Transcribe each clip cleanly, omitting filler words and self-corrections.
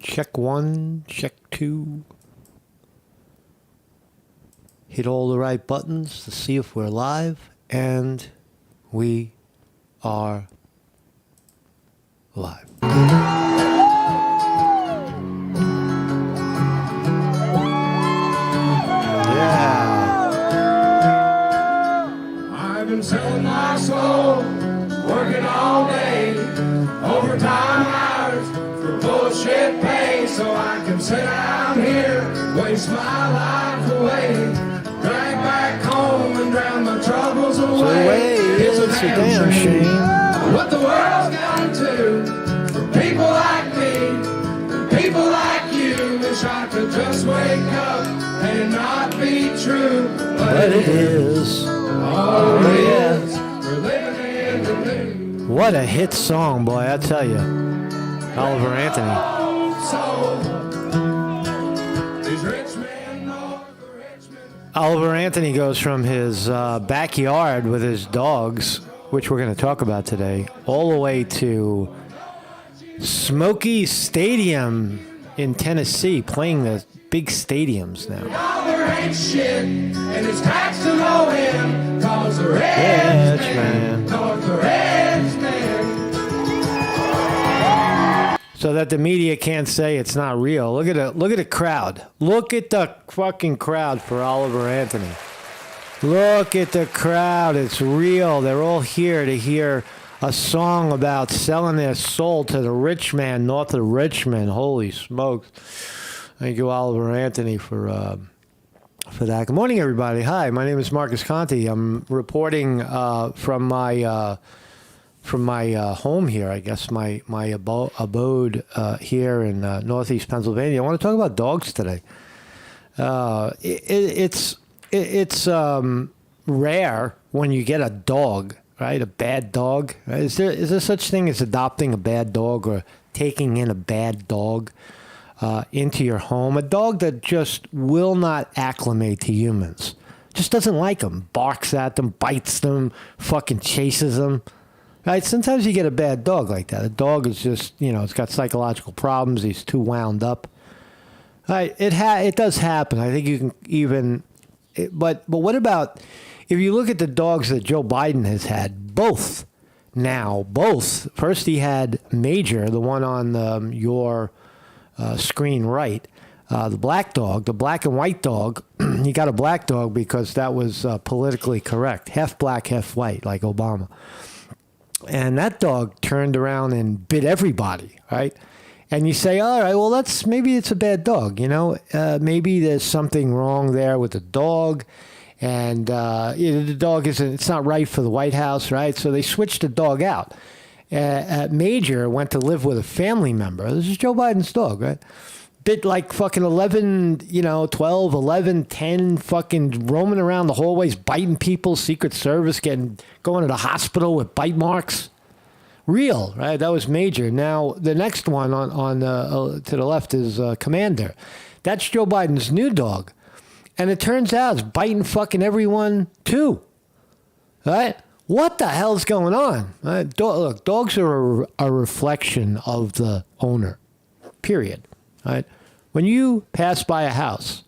Check one, check two. Hit all the right buttons to see if we're live, and we are live. Yeah. I've been selling my soul, working all day, overtime hours for bullshit pay, so I can sit down here, waste my life away, drag back home and drown my troubles away. It's a damn shame. What the world's gone to for people like me, and people like you. Wish I could just wake up and it not be true, But it is. Oh, yes, we're living in the new. What a hit song, boy, I tell you. Oliver Anthony. These rich men know the rich men. Oliver Anthony goes from his backyard with his dogs, which we're going to talk about today, all the way to Smoky Stadium in Tennessee, playing the big stadiums now. Dollar ain't shit, and it's taxed to no end, cause the rich man, cause the rich man. So that the media can't say it's not real. Look at the crowd. Look at the fucking crowd for Oliver Anthony. Look at the crowd. It's real. They're all here to hear a song about selling their soul to the rich man north of Richmond. Holy smokes. Thank you, Oliver Anthony, for that. Good morning, everybody. Hi, my name is Marcus Conti. I'm reporting from my home here, I guess, my abode here in northeast Pennsylvania. I want to talk about dogs today. It's rare when you get a dog, right? A bad dog. Right? Is there such thing as adopting a bad dog or taking in a bad dog into your home? A dog that just will not acclimate to humans. Just doesn't like them. Barks at them, bites them, fucking chases them. Right? Sometimes you get a bad dog like that. A dog is just, it's got psychological problems. He's too wound up. Right? It does happen. I think you can even... But what about if you look at the dogs that Joe Biden has had? Both. First he had Major, the one on your screen right, the black dog, the black and white dog. He got a black dog because that was politically correct. Half black, half white, like Obama. And that dog turned around and bit everybody, right? And you say, all right, well, maybe it's a bad dog, maybe there's something wrong there with the dog, and the dog it's not right for the White House, right? So they switched the dog out. Major went to live with a family member. This is Joe Biden's dog, right? Bit like fucking 11, 12, 11, 10, fucking roaming around the hallways, biting people, Secret Service, going to the hospital with bite marks. Real, right? That was Major. Now, the next one on to the left is Commander. That's Joe Biden's new dog. And it turns out it's biting fucking everyone, too. Right? What the hell's going on? Look, dogs are a reflection of the owner, period. Right? When you pass by a house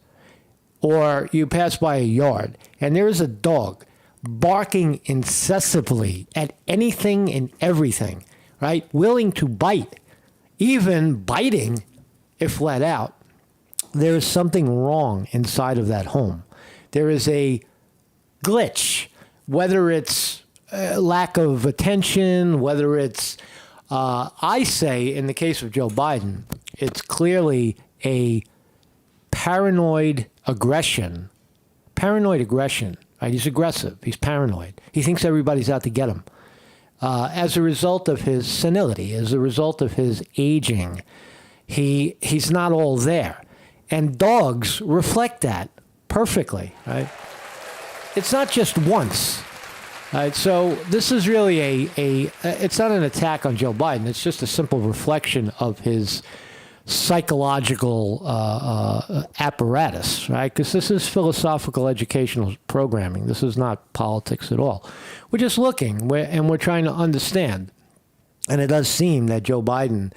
or you pass by a yard and there is a dog barking incessantly at anything and everything, right? Willing to bite, even biting if let out, there is something wrong inside of that home. There is a glitch, whether it's lack of attention, whether it's, I say in the case of Joe Biden, it's clearly a paranoid aggression. Right? He's aggressive. He's paranoid. He thinks everybody's out to get him. As a result of his senility, as a result of his aging, he's not all there. And dogs reflect that perfectly, right? It's not just once. Right? So this is really it's not an attack on Joe Biden. It's just a simple reflection of his psychological apparatus, right? Because this is philosophical educational programming. This is not politics at all. We're just looking, and we're trying to understand. And it does seem that Joe Biden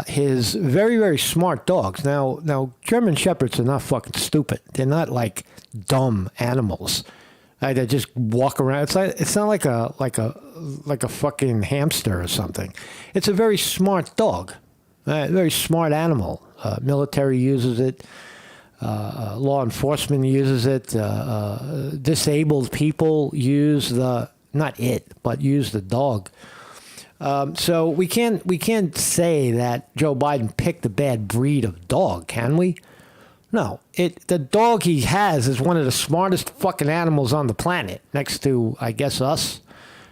his very, very smart dogs. Now, German Shepherds are not fucking stupid. They're not like dumb animals. Right? They just walk around. It's not like a fucking hamster or something. It's a very smart dog, very smart animal. Military uses it. Law enforcement uses it. Disabled people use use the dog. So we can't say that Joe Biden picked a bad breed of dog, can we? No. The dog he has is one of the smartest fucking animals on the planet, next to, I guess, us,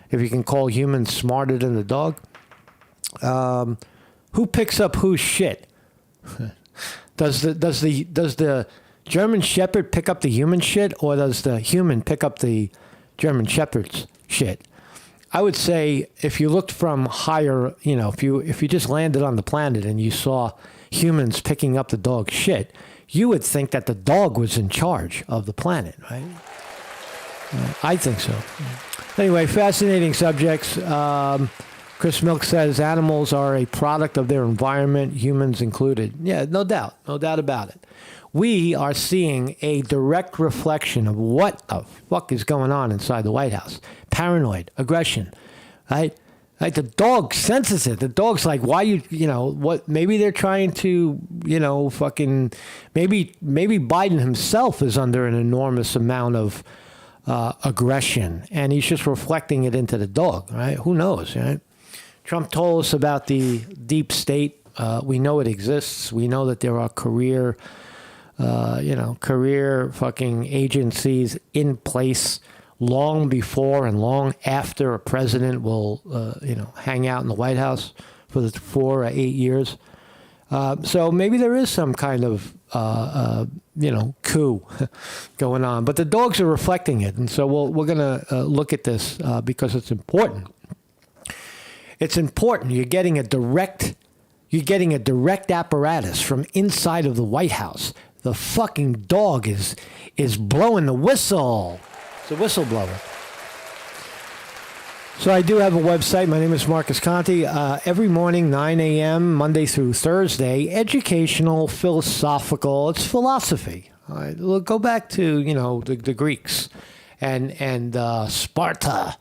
if you can call humans smarter than the dog. Who picks up whose shit? Does the German Shepherd pick up the human shit, or does the human pick up the German Shepherd's shit? I would say if you looked from higher, if you just landed on the planet and you saw humans picking up the dog's shit, you would think that the dog was in charge of the planet, right? I think so. Anyway, fascinating subjects. Chris Milk says animals are a product of their environment, humans included. Yeah, no doubt about it. We are seeing a direct reflection of what the fuck is going on inside the White House. Paranoid, aggression, right? Like the dog senses it. The dog's like, why what? Maybe they're trying to, fucking, maybe Biden himself is under an enormous amount of aggression, and he's just reflecting it into the dog, right? Who knows, right? Trump told us about the deep state. We know it exists. We know that there are career fucking agencies in place long before and long after a president will, hang out in the White House for the 4 or 8 years. So maybe there is some kind of, coup going on. But the dogs are reflecting it. And so we're going to look at this because it's important. It's important. You're getting a direct apparatus from inside of the White House. The fucking dog is blowing the whistle. It's a whistleblower. So I do have a website. My name is Marcus Conte. Every morning, 9 a.m., Monday through Thursday, educational, philosophical. It's philosophy. All right, we'll go back to, the Greeks and Sparta.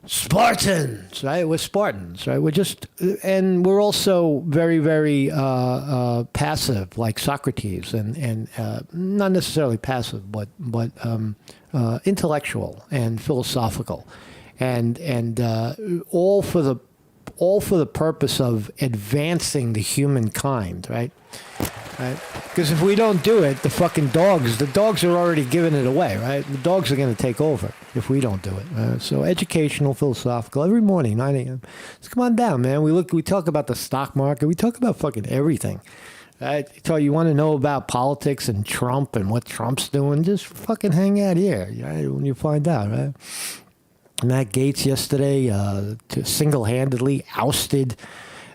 Spartans, right? We're Spartans, right? And we're also very, very passive, like Socrates, and not necessarily passive, but intellectual and philosophical, and all for the purpose of advancing the humankind, right? Right? Because if we don't do it, the dogs are already giving it away, right? The dogs are going to take over if we don't do it. So educational, philosophical, every morning, 9 a.m. Just come on down, man. We talk about the stock market. We talk about fucking everything. Right? You want to know about politics and Trump and what Trump's doing? Just fucking hang out here, right? When you find out, right? Matt Gaetz yesterday single-handedly ousted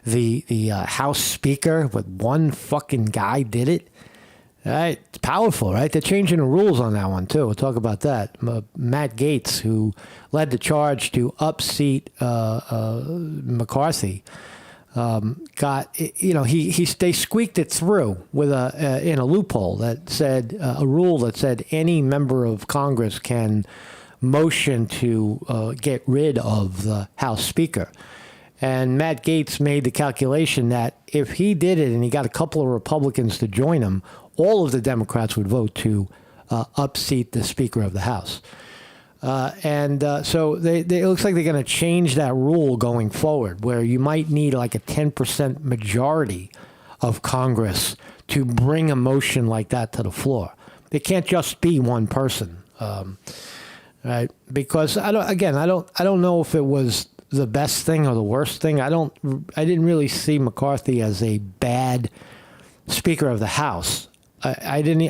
the House Speaker with one fucking guy did it. Right? It's powerful, right? They're changing the rules on that one, too. We'll talk about that. Matt Gaetz, who led the charge to upseat McCarthy, they squeaked it through with in a loophole that said, a rule that said any member of Congress can motion to get rid of the House Speaker. And Matt Gaetz made the calculation that if he did it and he got a couple of Republicans to join him, all of the Democrats would vote to upseat the Speaker of the House. So it looks like they're going to change that rule going forward, where you might need like a 10% majority of Congress to bring a motion like that to the floor. It can't just be one person, right? Because I don't know if it was the best thing or the worst thing. I didn't really see McCarthy as a bad Speaker of the House. I don't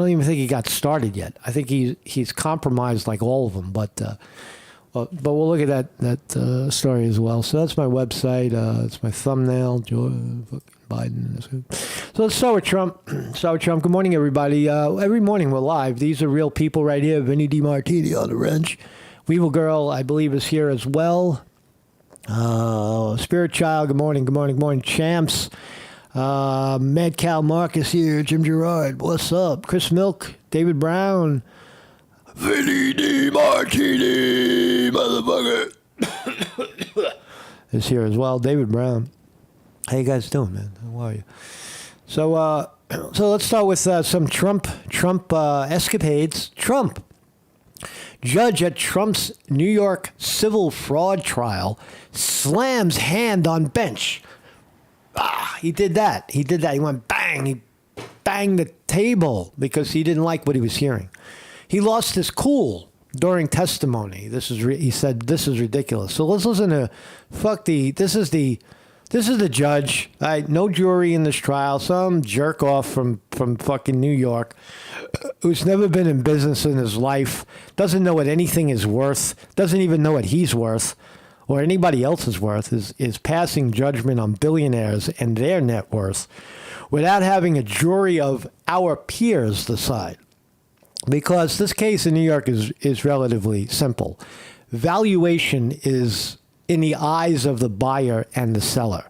even think he got started yet. I think he's compromised like all of them. But we'll look at that story as well. So that's my website. It's my thumbnail. Biden. So let's start with Trump. Good morning, everybody. Every morning we're live. These are real people right here. Vinny DiMartini on the wrench. Weevil Girl, I believe, is here as well. Spirit Child, good morning, good morning, good morning. Champs. Mad Cow Marcus here. Jim Gerard, what's up? Chris Milk, David Brown. Vinny D. Martini, motherfucker. is here as well. David Brown. How you guys doing, man? How are you? So let's start with some Trump escapades. Trump. Judge at Trump's New York civil fraud trial slams hand on bench. He did that. He went bang. He banged the table because he didn't like what he was hearing. He lost his cool during testimony. He said, this is ridiculous. So let's listen to this is the judge. No jury in this trial. Some jerk off from fucking New York who's never been in business in his life, doesn't know what anything is worth, doesn't even know what he's worth or anybody else is worth, is passing judgment on billionaires and their net worth without having a jury of our peers decide. Because this case in New York is relatively simple. Valuation is in the eyes of the buyer and the seller,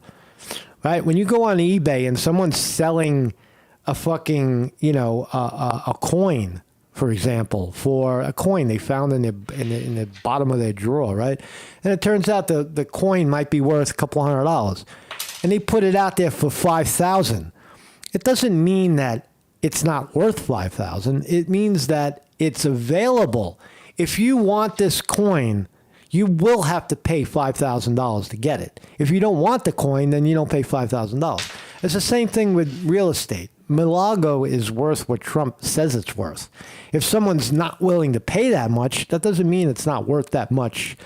right? When you go on eBay and someone's selling a fucking, a coin, for example, for a coin they found in the bottom of their drawer, right? And it turns out the coin might be worth a couple $100, and they put it out there for $5,000. It doesn't mean that it's not worth $5,000. It means that it's available. If you want this coin, you will have to pay $5,000 to get it. If you don't want the coin, then you don't pay $5,000. It's the same thing with real estate. Milagro is worth what Trump says it's worth. If someone's not willing to pay that much, that doesn't mean it's not worth that much.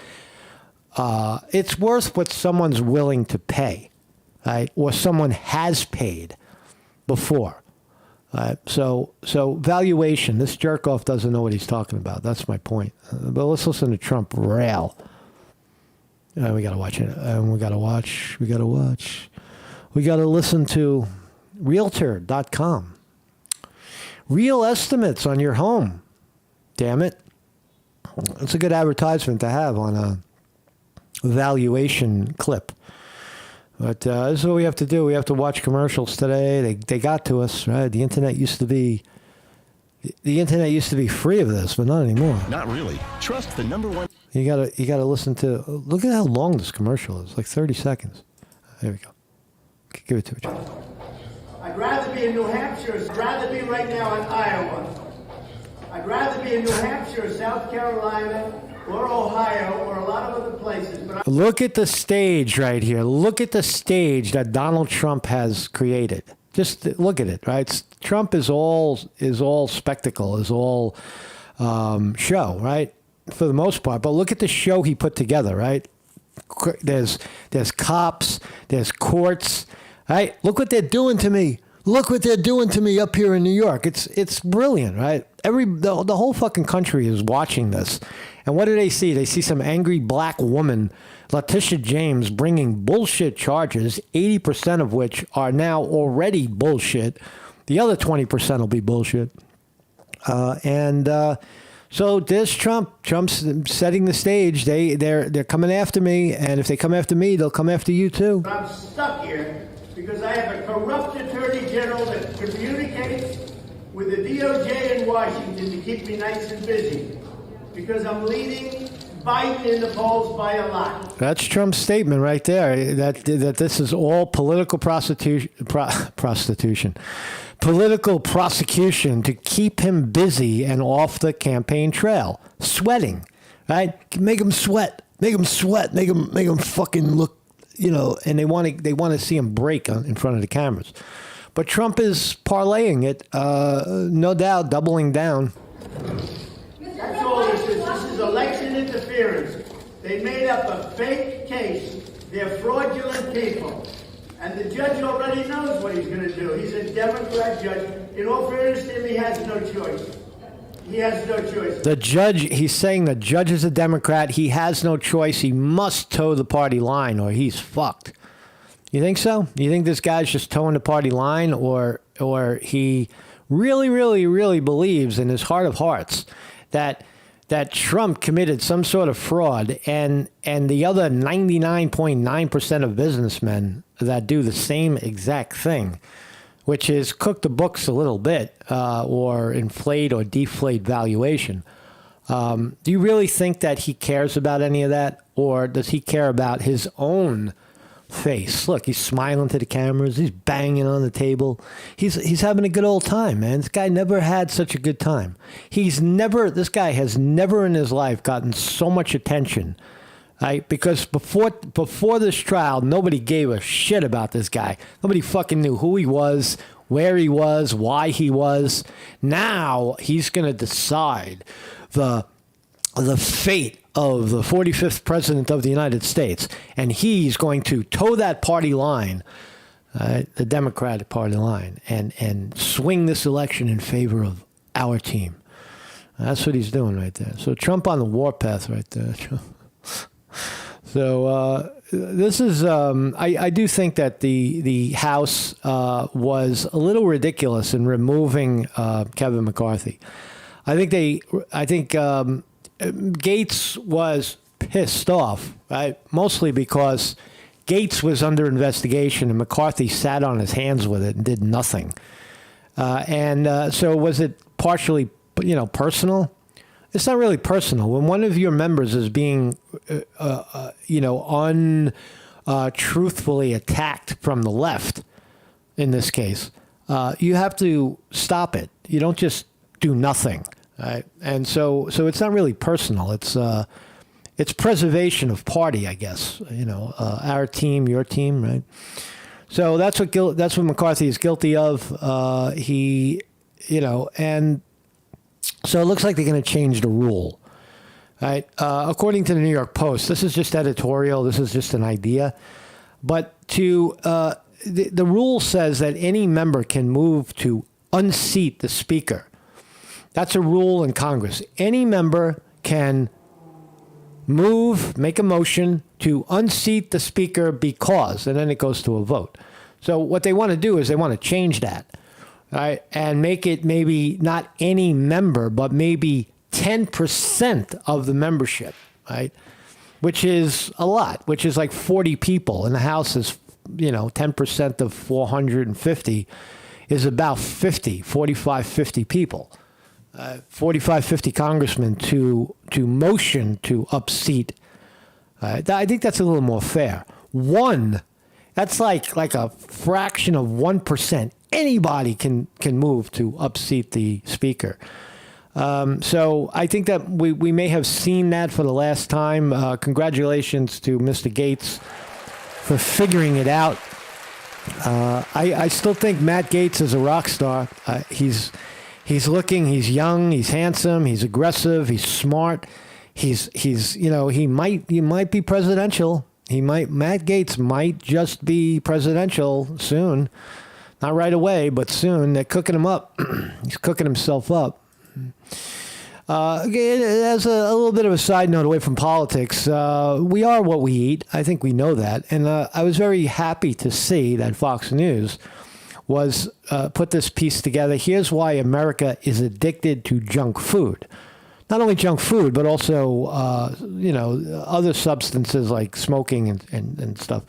It's worth what someone's willing to pay, right? Or someone has paid before. So valuation, this jerk-off doesn't know what he's talking about. That's my point. But let's listen to Trump rail. We got to watch it. We got to listen to Realtor.com. Real estimates on your home. Damn it. It's a good advertisement to have on a valuation clip. But this is what we have to do. We have to watch commercials today. They got to us, right? The internet used to be free of this, but not anymore. Not really. Trust the number one. You gotta listen to. Look at how long this commercial is. Like 30 seconds. There we go. Give it to it. I'd rather be in New Hampshire. I'd rather be right now in Iowa. I'd rather be in New Hampshire, South Carolina, or Ohio, or a lot of other places. But look at the stage right here. Look at the stage that Donald Trump has created. Just look at it, right? Trump is all spectacle, is all show, right? For the most part. But look at the show he put together, right? There's cops, there's courts, right? Look what they're doing to me. Look what they're doing to me up here in New York. It's brilliant, right? The whole fucking country is watching this. And what do they see? They see some angry black woman, Letitia James, bringing bullshit charges, 80% of which are now already bullshit. The other 20% will be bullshit. So this Trump's setting the stage. They're coming after me, and if they come after me, they'll come after you too. I'm stuck here because I have a corrupt attorney general that communicates with the DOJ in Washington to keep me nice and busy. Because I'm leading Biden in the polls by a lot. That's Trump's statement right there. That this is all political prostitution. Political prosecution to keep him busy and off the campaign trail, sweating, right? Make him sweat, make him fucking look, and they want to see him break in front of the cameras. But Trump is parlaying it, no doubt, doubling down. That's all this is. This is election interference. They made up a fake case. They're fraudulent people. And the judge already knows what he's going to do. He's a Democrat judge. In all fairness to him, he has no choice. He has no choice. The judge, he's saying the judge is a Democrat. He has no choice. He must toe the party line or he's fucked. You think so? You think this guy's just towing the party line or he really, really, really believes in his heart of hearts that that Trump committed some sort of fraud, and the other 99.9% of businessmen that do the same exact thing, which is cook the books a little bit or inflate or deflate valuation. Do you really think that he cares about any of that, or does he care about his own face? Look, he's smiling to the cameras. He's banging on the table. He's having a good old time, man. This guy never had such a good time. This guy has never in his life gotten so much attention, right? Because before this trial, nobody gave a shit about this guy. Nobody fucking knew who he was, where he was, why he was. Now he's going to decide the fate of the 45th president of the United States, and he's going to toe that party line, the Democratic Party line, and swing this election in favor of our team. That's what he's doing right there. So Trump on the warpath right there. So this is, I do think that the House was a little ridiculous in removing Kevin McCarthy. I think Gates was pissed off, right? Mostly because Gates was under investigation and McCarthy sat on his hands with it and did nothing. So was it partially, personal? It's not really personal. When one of your members is being, untruthfully attacked from the left, in this case, you have to stop it. You don't just do nothing. Right. And so it's not really personal. It's preservation of party, I guess. Our team, your team, right? So that's what McCarthy is guilty of. And so it looks like they're going to change the rule, right? According to the New York Post, this is just editorial. This is just an idea, but the rule says that any member can move to unseat the speaker. That's a rule in Congress. Any member can make a motion to unseat the speaker because, and then it goes to a vote. So what they want to do is they want to change that, right? And make it maybe not any member, but maybe 10% of the membership, right? Which is a lot, which is like 40 people. And the House is, 10% of 450 is about 45, 50 people. 45, 50 congressmen to motion to upseat. I think that's a little more fair. That's like a fraction of 1%. Anybody can move to upseat the speaker. So I think that we may have seen that for the last time. Congratulations to Mr. Gates for figuring it out. I still think Matt Gaetz is a rock star. He's young, he's handsome, he's aggressive, he's smart. He might be presidential. Matt Gaetz might just be presidential soon. Not right away, but soon. They're cooking him up. He's cooking himself up. As a little bit of a side note away from politics, we are what we eat. I think we know that. And I was very happy to see that Fox News was put this piece together. Here's why America is addicted to junk food. Not only junk food, but also, other substances like smoking and stuff.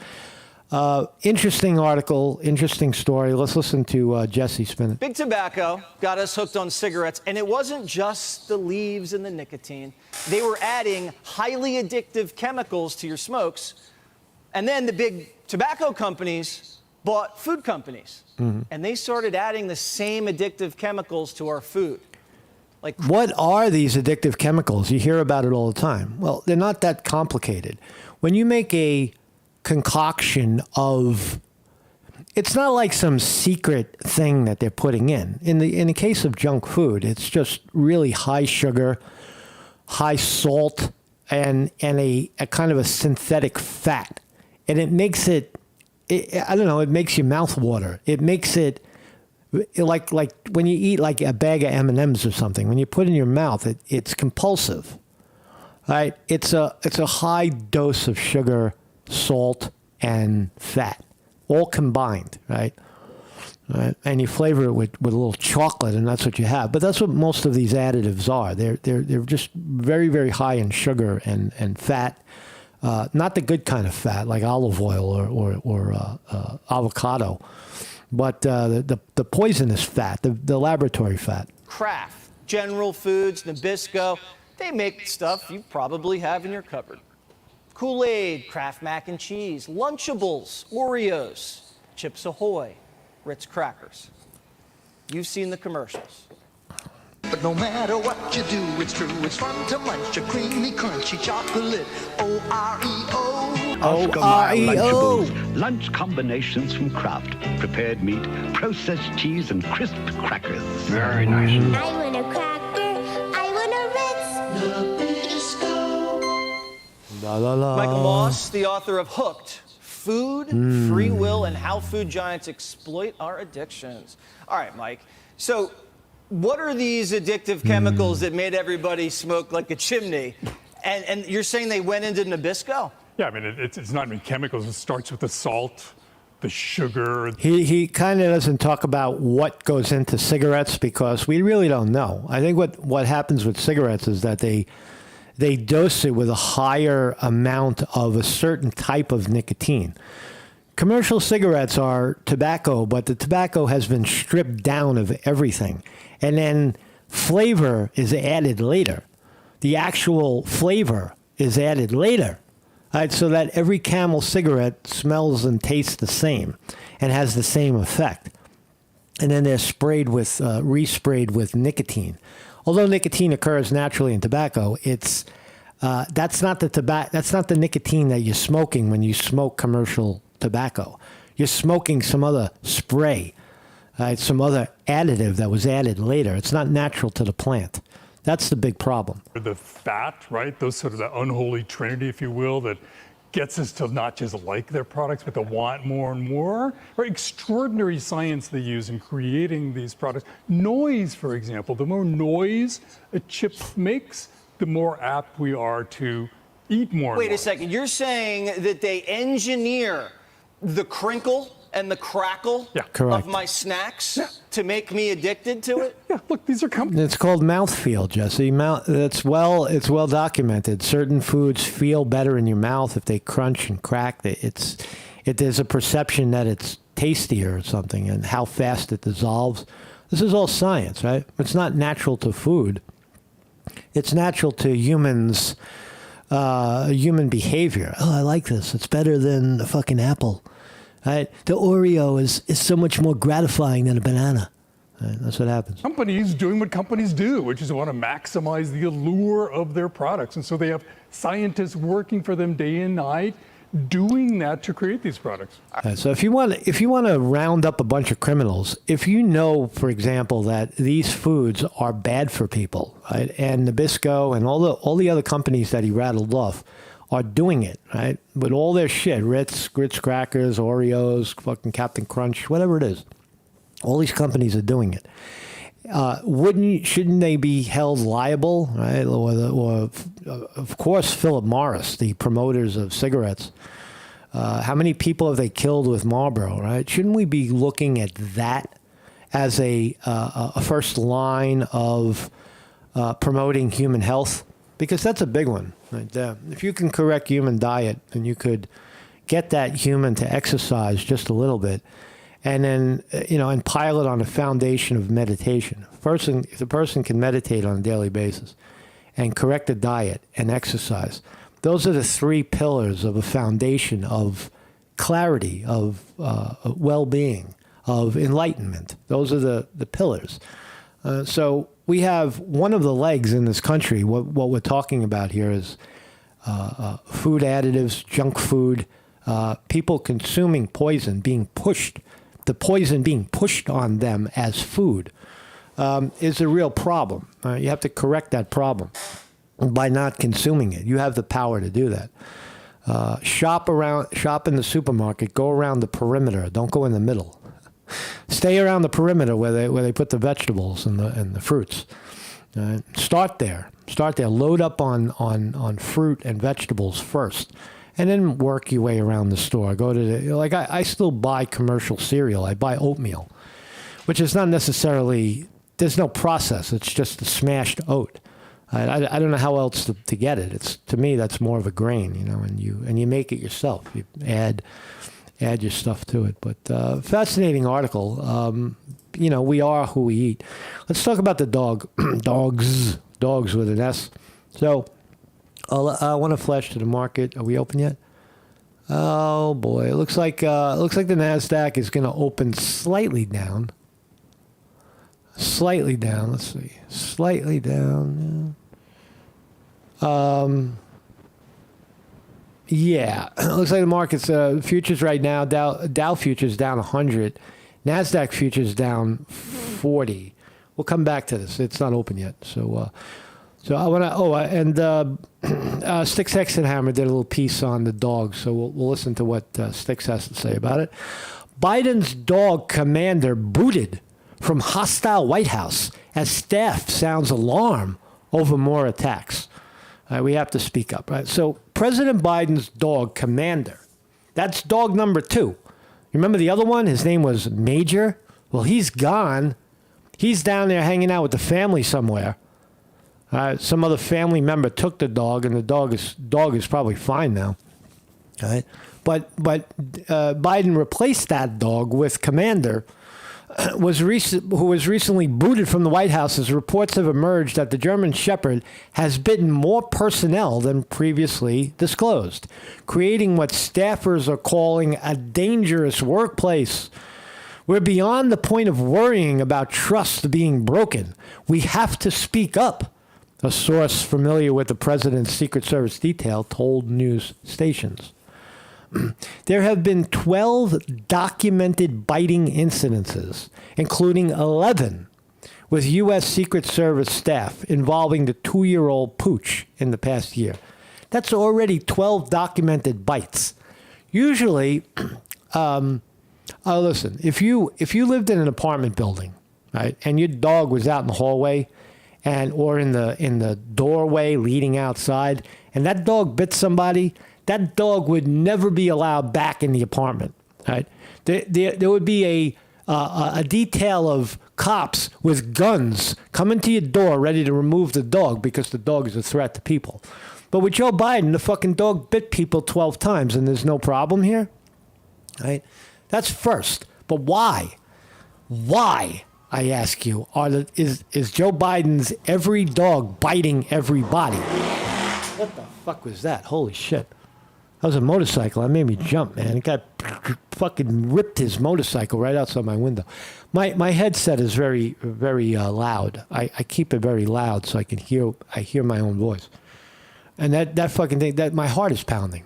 Interesting article, interesting story. Let's listen to Jesse spin it. Big tobacco got us hooked on cigarettes, and it wasn't just the leaves and the nicotine. They were adding highly addictive chemicals to your smokes. And then the big tobacco companies bought food companies, and they started adding the same addictive chemicals to our food. What are these addictive chemicals? You hear about it all the time. Well, they're not that complicated. When you make a concoction of, it's not like some secret thing that they're putting in. In the case of junk food, it's just really high sugar, high salt, and a kind of a synthetic fat. And it makes it makes your mouth water. It makes it like when you eat like a bag of M&Ms or something, when you put it in your mouth, it's compulsive, right? It's a high dose of sugar, salt, and fat, all combined, right? right? And you flavor it with a little chocolate, and that's what you have. But that's what most of these additives are. They're just very, very high in sugar and fat. Not the good kind of fat like olive oil or avocado, but the poisonous fat, the laboratory fat. Kraft, General Foods, Nabisco, they make stuff you probably have in your cupboard. Kool-Aid, Kraft mac and cheese, Lunchables, Oreos, Chips Ahoy, Ritz crackers. You've seen the commercials. But no matter what you do, it's true. It's fun to munch a creamy, crunchy chocolate. O-R-E-O. O-R-E-O. Lunchables, lunch combinations from Kraft. Prepared meat, processed cheese, and crisp crackers. Very nice. I want a cracker. I want a Ritz. Nabisco. La, la, la. Michael Moss, the author of Hooked, Food, Free Will, and How Food Giants Exploit Our Addictions. All right, Mike. So what are these addictive chemicals that made everybody smoke like a chimney? And you're saying they went into Nabisco? Yeah, I mean, it's not in chemicals. It starts with the salt, the sugar. He kind of doesn't talk about what goes into cigarettes because we really don't know. I think what happens with cigarettes is that they dose it with a higher amount of a certain type of nicotine. Commercial cigarettes are tobacco, but the tobacco has been stripped down of everything. And then flavor is added later. The actual flavor is added later. Right, so that every Camel cigarette smells and tastes the same and has the same effect. And then they're sprayed with, resprayed with nicotine. Although nicotine occurs naturally in tobacco, that's not the nicotine that you're smoking when you smoke commercial tobacco. You're smoking some other spray, some other additive that was added later. It's not natural to the plant. That's the big problem. The fat, right? Those sort of the unholy trinity, if you will, that gets us to not just like their products, but to want more and more. Right? Extraordinary science they use in creating these products. Noise, for example. The more noise a chip makes, the more apt we are to eat more. Wait a second. You're saying that they engineer the crinkle and the crackle Correct. of my snacks to make me addicted to it? Yeah, look, these are companies. It's called mouthfeel, Jesse. It's well documented. Certain foods feel better in your mouth if they crunch and crack. There's a perception that it's tastier or something, and how fast it dissolves. This is all science, right? It's not natural to food. It's natural to humans, human behavior. Oh, I like this. It's better than a fucking apple. Right? The Oreo is so much more gratifying than a banana. Right? That's what happens. Companies doing what companies do, which is want to maximize the allure of their products. And so they have scientists working for them day and night doing that to create these products. Right, so if you want to round up a bunch of criminals, if you know, for example, that these foods are bad for people, right? And Nabisco and all the other companies that he rattled off are doing it, right? With all their shit, Ritz crackers, Oreos, fucking Captain Crunch, whatever it is. All these companies are doing it. Shouldn't they be held liable, right? Or of course, Philip Morris, the promoters of cigarettes. How many people have they killed with Marlboro, right? Shouldn't we be looking at that as a first line of promoting human health? Because that's a big one right there. If you can correct human diet, then you could get that human to exercise just a little bit, and then and pile it on a foundation of meditation. If the person can meditate on a daily basis, and correct the diet and exercise, those are the three pillars of a foundation of clarity, of well-being, of enlightenment. Those are the pillars. So we have one of the legs in this country. What we're talking about here is food additives, junk food, people consuming poison, the poison being pushed on them as food is a real problem. You have to correct that problem by not consuming it. You have the power to do that. Shop in the supermarket, go around the perimeter, don't go in the middle. Stay around the perimeter where they put the vegetables and the fruits. Start there. Load up on fruit and vegetables first, and then work your way around the store. Go to the, like, I still buy commercial cereal. I buy oatmeal, which is not necessarily, there's no process. It's just the smashed oat. I don't know how else to get it. It's, to me, that's more of a grain, you know, and you make it yourself. You add your stuff to it. But fascinating article. You know, we are who we eat. Let's talk about the dog. Dogs with an S. So I want to flash to the market. Are we open yet? Oh boy, it looks like the Nasdaq is going to open slightly down. Slightly down. Let's see. Slightly down. Yeah. It looks like the market's futures right now. Dow futures down 100. Nasdaq futures down 40. We'll come back to this. It's not open yet. So I want to. Sticks Hexenhammer did a little piece on the dog. So we'll listen to what Sticks has to say about it. Biden's dog commander booted from hostile White House as staff sounds alarm over more attacks. We have to speak up, right? So President Biden's dog commander, that's dog number 2. Remember the other one? His name was Major. Well, he's gone. He's down there hanging out with the family somewhere. Some other family member took the dog, and the dog is probably fine now. All right? But Biden replaced that dog with Commander, who was recently booted from the White House as reports have emerged that the German Shepherd has bitten more personnel than previously disclosed, creating what staffers are calling a dangerous workplace. We're beyond the point of worrying about trust being broken. We have to speak up, a source familiar with the president's Secret Service detail told news stations. There have been 12 documented biting incidences, including 11 with U.S. Secret Service staff involving the 2-year-old Pooch in the past year. That's already 12 documented bites. Usually, listen, if you lived in an apartment building, right, and your dog was out in the hallway or in the doorway leading outside, and that dog bit somebody, that dog would never be allowed back in the apartment. Right? There would be a detail of cops with guns coming to your door ready to remove the dog because the dog is a threat to people. But with Joe Biden, the fucking dog bit people 12 times and there's no problem here. Right? That's first. But why? Why, I ask you, is Joe Biden's every dog biting everybody? What the fuck was that? Holy shit. That was a motorcycle. That made me jump, man. It got fucking ripped his motorcycle right outside my window. My headset is very, very loud. I keep it very loud so I can hear my own voice. And that fucking thing, my heart is pounding.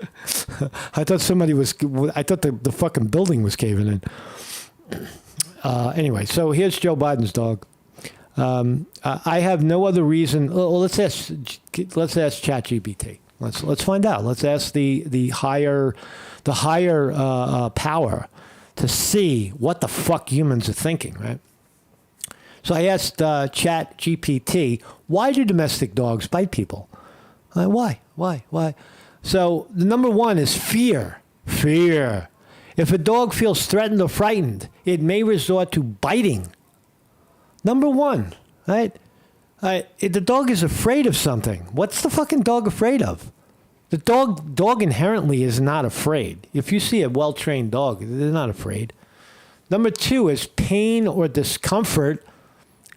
I thought the fucking building was caving in. Anyway, so here's Joe Biden's dog. I have no other reason. Well, let's ask ChatGPT. Let's find out. Let's ask the higher power to see what the fuck humans are thinking, right? So I asked ChatGPT, why do domestic dogs bite people? Why? So the number one is fear. Fear. If a dog feels threatened or frightened, it may resort to biting. Number one, right? If the dog is afraid of something, what's the fucking dog afraid of? The dog inherently is not afraid. If you see a well-trained dog, they're not afraid. Number two is pain or discomfort.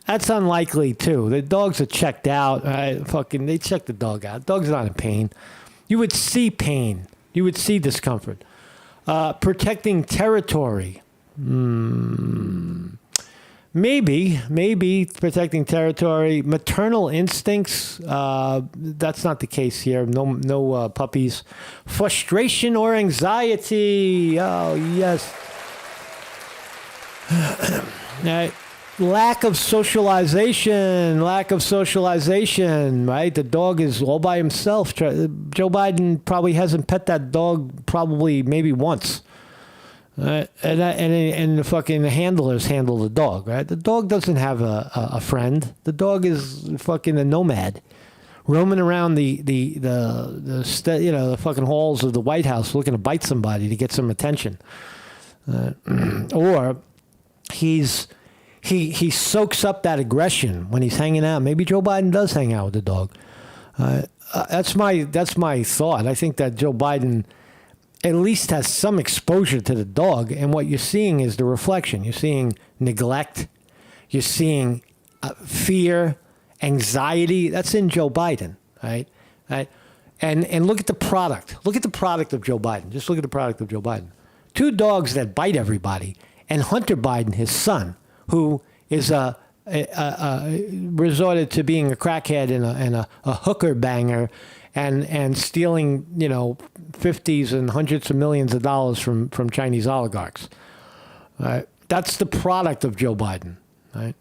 That's unlikely too. The dogs are checked out. They check the dog out. Dog's not in pain. You would see pain. You would see discomfort. Protecting territory. Maybe protecting territory. Maternal instincts, that's not the case here. No puppies. Frustration or anxiety. Oh, yes. Lack of socialization, right? The dog is all by himself. Joe Biden probably hasn't pet that dog maybe once. And the fucking handlers handle the dog, right? The dog doesn't have a friend. The dog is fucking a nomad, roaming around the fucking halls of the White House looking to bite somebody to get some attention, or he soaks up that aggression when he's hanging out. Maybe Joe Biden does hang out with the dog. That's my thought. I think that Joe Biden at least has some exposure to the dog, and what you're seeing is the reflection. You're seeing neglect. You're seeing fear, anxiety. That's in Joe Biden, right? And look at the product. Look at the product of Joe Biden. Just look at the product of Joe Biden. 2 dogs that bite everybody, and Hunter Biden, his son, who is resorted to being a crackhead and a hooker banger, and stealing 50s and hundreds of millions of dollars from Chinese oligarchs. That's the product of Joe Biden. Right?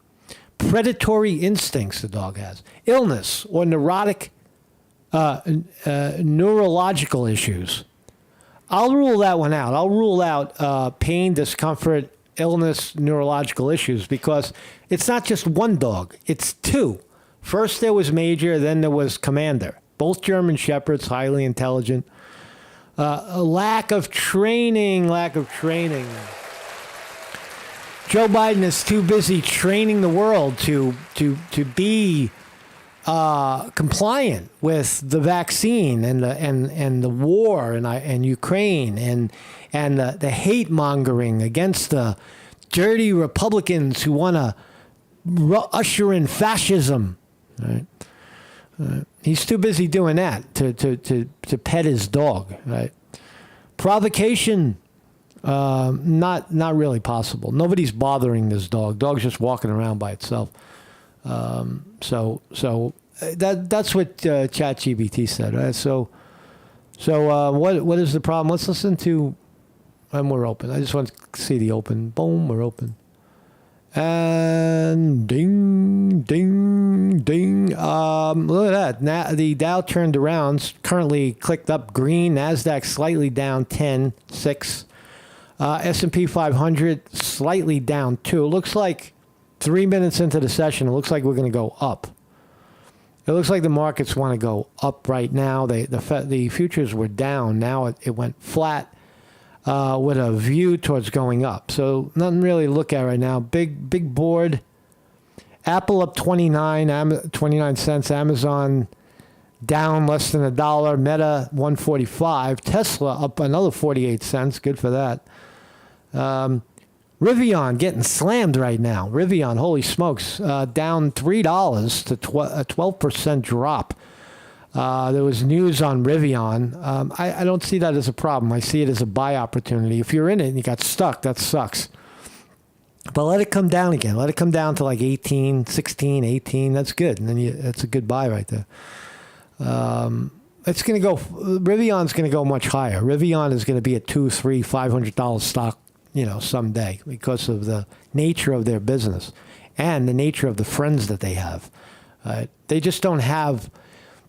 Predatory instincts the dog has, illness or neurotic neurological issues. I'll rule that one out. I'll rule out pain, discomfort, illness, neurological issues, because it's not just one dog, it's 2. First there was Major, then there was Commander. Both German Shepherds, highly intelligent. A lack of training. Joe Biden is too busy training the world to be compliant with the vaccine and the war and Ukraine and the hate mongering against the dirty Republicans who want to usher in fascism. Right? He's too busy doing that to pet his dog. Right? Provocation. Not really possible. Nobody's bothering this dog. Dog's just walking around by itself. So that's what ChatGPT said. Right? So what is the problem? Let's listen to. And we're open. I just want to see the open. Boom, we're open. And ding, ding, ding. Look at that. Now the Dow turned around. Currently clicked up green. Nasdaq slightly down 10, 6. S&P 500 slightly down 2. It looks like 3 minutes into the session, it looks like we're going to go up. It looks like the markets want to go up right now. The futures were down. Now it went flat with a view towards going up. So nothing really to look at right now. Big board. Apple up 29 cents. Amazon down less than $1. Meta 145. Tesla up another 48 cents. Good for that. Rivian getting slammed right now. Rivian, holy smokes, down $3 to a 12% drop. There was news on Rivian. I don't see that as a problem. I see it as a buy opportunity. If you're in it and you got stuck, that sucks. But let it come down again. Let it come down to like 18, 16, 18. That's good. And then that's a good buy right there. It's going to go. Rivian's going to go much higher. Rivian is going to be a $200, $300, $500 stock, someday, because of the nature of their business and the nature of the friends that they have. They just don't have.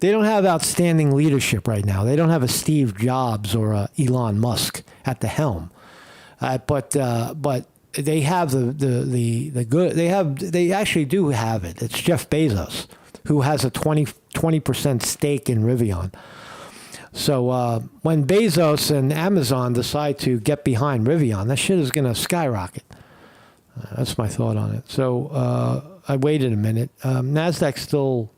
They don't have outstanding leadership right now. They don't have a Steve Jobs or a Elon Musk at the helm. But they have the good. They actually do have it. It's Jeff Bezos, who has a 20% stake in Rivian. So when Bezos and Amazon decide to get behind Rivian, that shit is going to skyrocket. That's my thought on it. So I waited a minute. Nasdaq's still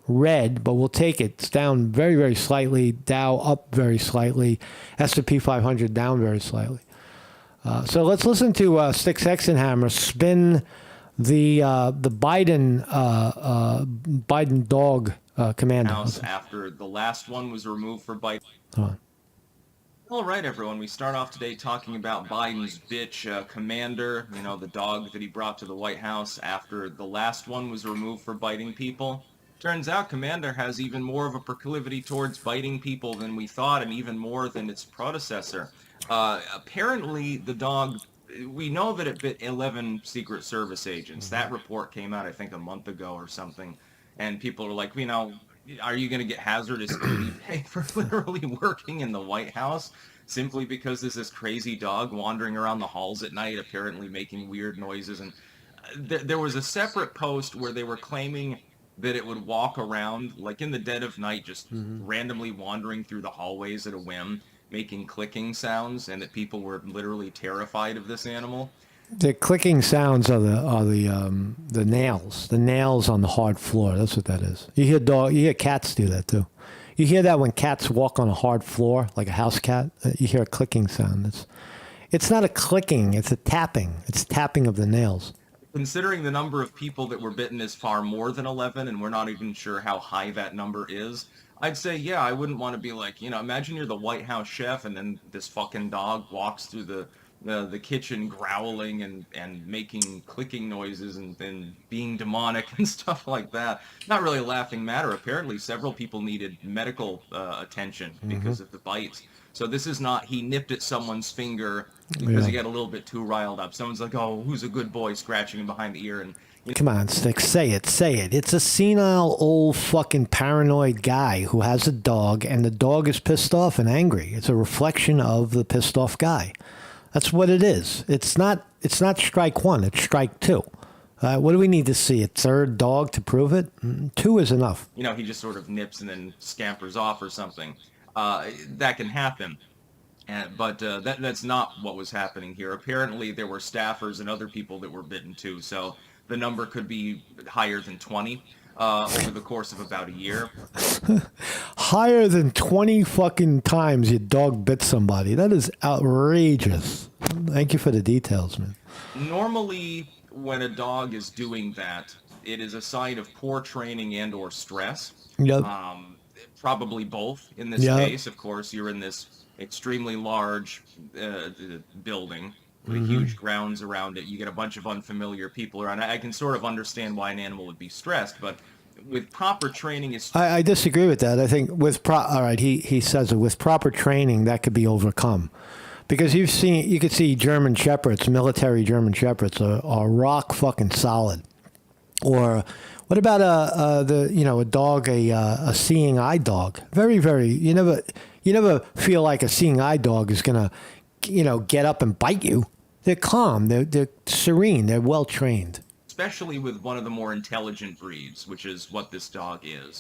red, but we'll take it. It's down very, very slightly. Dow up very slightly. S&P 500 down very slightly. So let's listen to Sticks Hexenhammer spin the Biden dog Commander. House after the last one was removed for Biden. All right, everyone. We start off today talking about Biden's bitch Commander, the dog that he brought to the White House after the last one was removed for biting people. Turns out Commander has even more of a proclivity towards biting people than we thought, and even more than its predecessor. Apparently, the dog, we know that it bit 11 Secret Service agents. That report came out, I think, a month ago or something. And people are like, are you going to get hazardous duty pay for literally working in the White House simply because there's this crazy dog wandering around the halls at night, apparently making weird noises? And there was a separate post where they were claiming that it would walk around like in the dead of night, just randomly wandering through the hallways at a whim, making clicking sounds, and that people were literally terrified of this animal. The clicking sounds are the nails on the hard floor. That's what that is. You hear cats do that too. You hear that when cats walk on a hard floor, like a house cat. You hear a clicking sound. It's not a clicking. It's a tapping. It's tapping of the nails. Considering the number of people that were bitten is far more than 11, and we're not even sure how high that number is, I'd say, yeah, I wouldn't want to be like, imagine you're the White House chef, and then this fucking dog walks through the kitchen growling and making clicking noises and being demonic and stuff like that. Not really a laughing matter. Apparently, several people needed medical attention because of the bites. So this is not he nipped at someone's finger because he got a little bit too riled up. Someone's like, oh, who's a good boy, scratching him behind the ear. And Come on, Stick, say it. It's a senile, old, fucking paranoid guy who has a dog, and the dog is pissed off and angry. It's a reflection of the pissed off guy. That's what it is. It's not strike one. It's strike two. What do we need to see? A third dog to prove it? 2 is enough. he just sort of nips and then scampers off or something. That can happen. But that's not what was happening here. Apparently, there were staffers and other people that were bitten too. So the number could be higher than 20 over the course of about a year. Higher than 20 fucking times your dog bit somebody. That is outrageous. Thank you for the details, man. Normally, when a dog is doing that, it is a sign of poor training and or stress. Yep. Probably both in this case. Of course, you're in this extremely large building with huge grounds around it. You get a bunch of unfamiliar people around. I can sort of understand why an animal would be stressed, but with proper training I disagree with that. I think all right, he says it, with proper training that could be overcome. Because you could see German Shepherds, military German Shepherds are rock fucking solid. Or what about a dog, a seeing eye dog? Very, very. You never feel like a seeing eye dog is gonna, get up and bite you. They're calm. They're serene. They're well trained. Especially with one of the more intelligent breeds, which is what this dog is.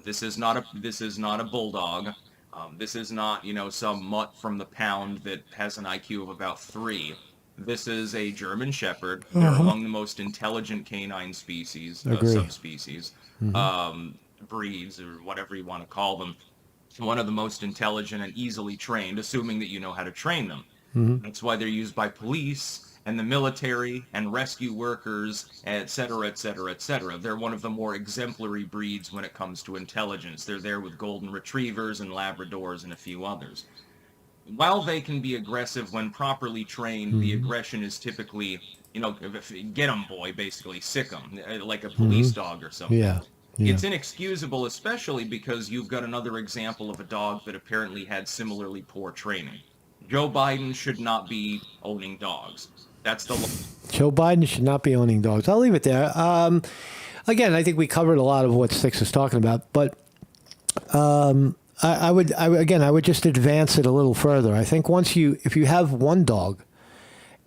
This is not a bulldog. This is not some mutt from the pound that has an IQ of about 3. This is a German Shepherd. They're among the most intelligent canine species, subspecies, breeds, or whatever you want to call them. One of the most intelligent and easily trained, assuming that you know how to train them. That's why they're used by police and the military and rescue workers, et cetera, et cetera, et cetera. They're one of the more exemplary breeds when it comes to intelligence. They're there with golden retrievers and Labradors and a few others. While they can be aggressive when properly trained, the aggression is typically, get 'em, boy, basically, sick 'em, like a police dog or something. Yeah. It's inexcusable, especially because you've got another example of a dog that apparently had similarly poor training. Joe Biden should not be owning dogs. That's the law. Joe Biden should not be owning dogs. I'll leave it there. Again, I think we covered a lot of what Sticks is talking about, but I would just advance it a little further. I think if you have one dog,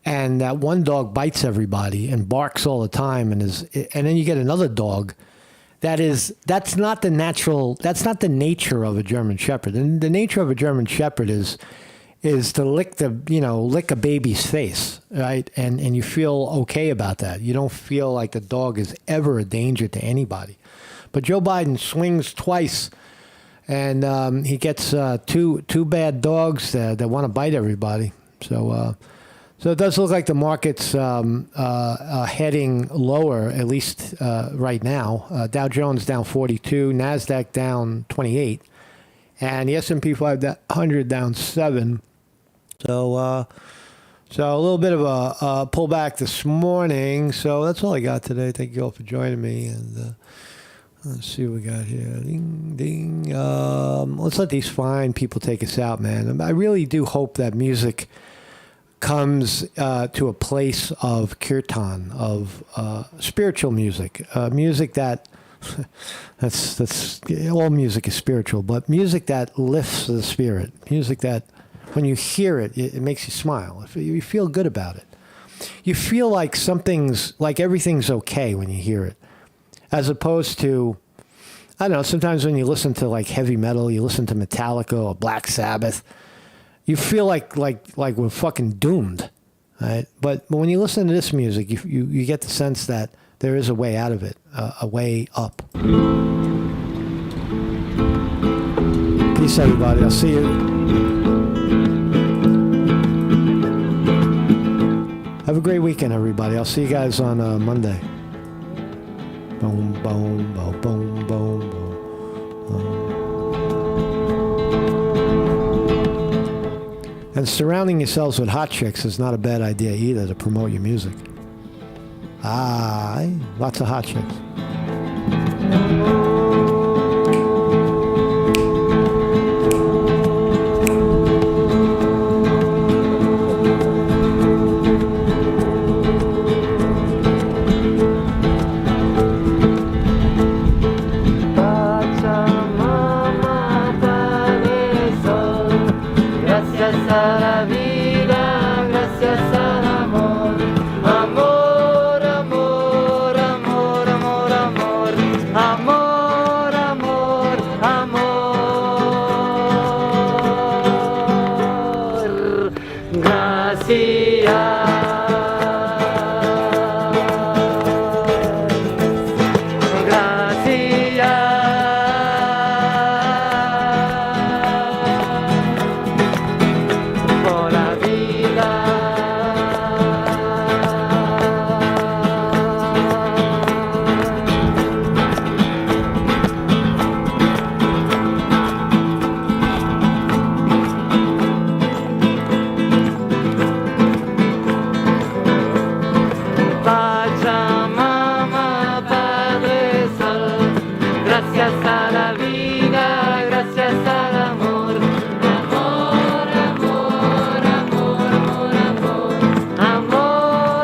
and that one dog bites everybody and barks all the time, and then you get another dog, that's not the nature of a German Shepherd. And the nature of a German Shepherd is to lick a baby's face, right? And you feel okay about that. You don't feel like the dog is ever a danger to anybody. But Joe Biden swings twice, and he gets two bad dogs that want to bite everybody. So it does look like the market's heading lower, at least right now. Dow Jones down 42, NASDAQ down 28, and the S&P 500 down 7. So a little bit of a pullback this morning. So that's all I got today. Thank you all for joining me. And let's see what we got here. Ding, ding. Let's let these fine people take us out, man. I really do hope that music comes to a place of kirtan, of spiritual music, music that that's all music is spiritual, but music that lifts the spirit, music that when you hear it, it makes you smile. You feel good about it. You feel like everything's okay when you hear it. as opposed to, I don't know, sometimes when you listen to like heavy metal, you listen to Metallica or Black Sabbath, you feel like we're fucking doomed, right? But when you listen to this music, you get the sense that there is a way out of it, a way up. Peace, everybody. I'll see you. Have a great weekend, everybody. I'll see you guys on Monday. Boom, boom, boom, boom, boom, boom. And surrounding yourselves with hot chicks is not a bad idea either to promote your music. Lots of hot chicks.